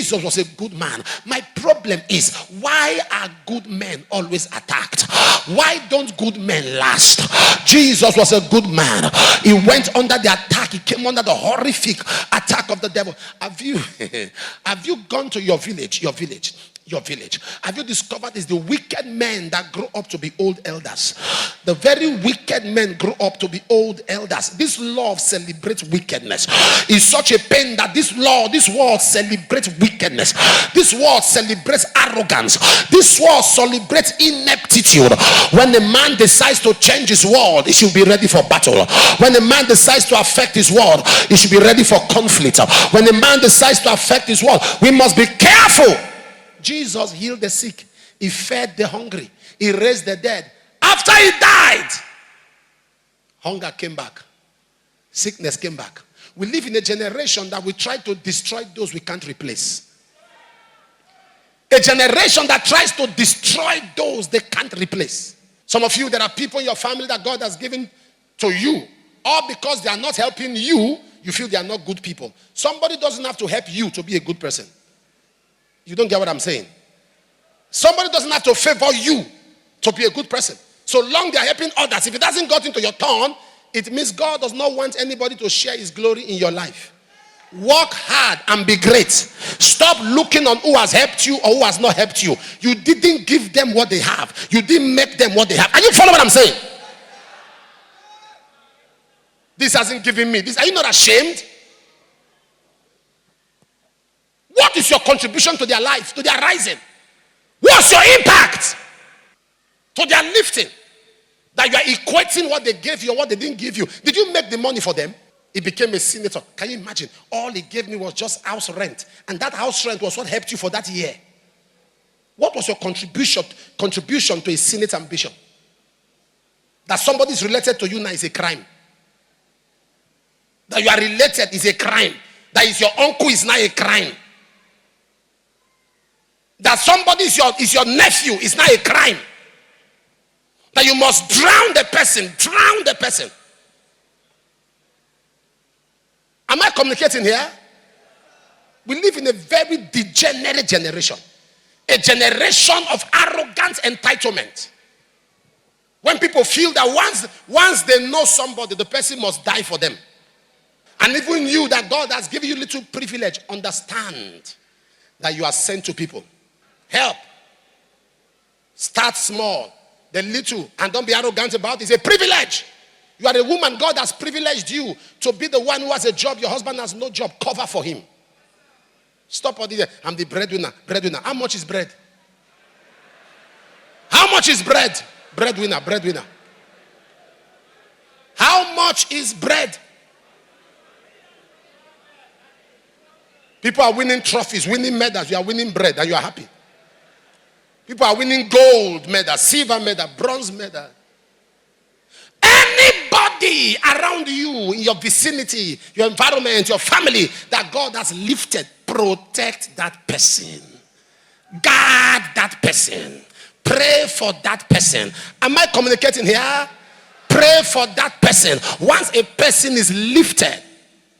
Jesus was a good man. My problem is, why are good men always attacked? Why don't good men last? Jesus was a good man. He went under the attack. He came under the horrific attack of the devil. Have you gone to your village? Have you discovered it's the wicked men that grow up to be old elders? The very wicked men grow up to be old elders. This law celebrates wickedness. It's such a pain that this world celebrates wickedness. This world celebrates arrogance. This world celebrates ineptitude. When a man decides to change his world, he should be ready for battle. When a man decides to affect his world, he should be ready for conflict. When a man decides to affect his world, we must be careful. Jesus healed the sick. He fed the hungry. He raised the dead. After he died, hunger came back. Sickness came back. We live in a generation that we try to destroy those we can't replace. A generation that tries to destroy those they can't replace. Some of you, there are people in your family that God has given to you. All because they are not helping you, you feel they are not good people. Somebody doesn't have to help you to be a good person. You don't get what I'm saying? Somebody doesn't have to favor you to be a good person. So long they are helping others. If it hasn't got into your turn, it means God does not want anybody to share his glory in your life. Work hard and be great. Stop looking on who has helped you or who has not helped you. You didn't give them what they have. You didn't make them what they have. Are you following what I'm saying? This hasn't given me this. Are you not ashamed? What is your contribution to their life, to their rising? What's your impact to their lifting? That you are equating what they gave you or what they didn't give you. Did you make the money for them? He became a senator. Can you imagine? All he gave me was just house rent. And that house rent was what helped you for that year. What was your contribution to a senate ambition? That somebody is related to you now is a crime. That you are related is a crime. That is your uncle is now a crime. That somebody is your nephew is not a crime. That you must drown the person. Am I communicating here? We live in a very degenerate generation. A generation of arrogant entitlement. When people feel that once they know somebody, the person must die for them. And even you, that God has given you little privilege, understand that you are sent to people. Help. Start small. The little. And don't be arrogant about it. It's a privilege. You are a woman. God has privileged you to be the one who has a job. Your husband has no job. Cover for him. Stop all this. I'm the breadwinner. How much is bread? How much is bread? Breadwinner. How much is bread? People are winning trophies, winning medals. You are winning bread and you are happy. People are winning gold medal, silver medal, bronze medal. Anybody around you, in your vicinity, your environment, your family, that God has lifted, protect that person. Guard that person. Pray for that person. Am I communicating here? Pray for that person. Once a person is lifted,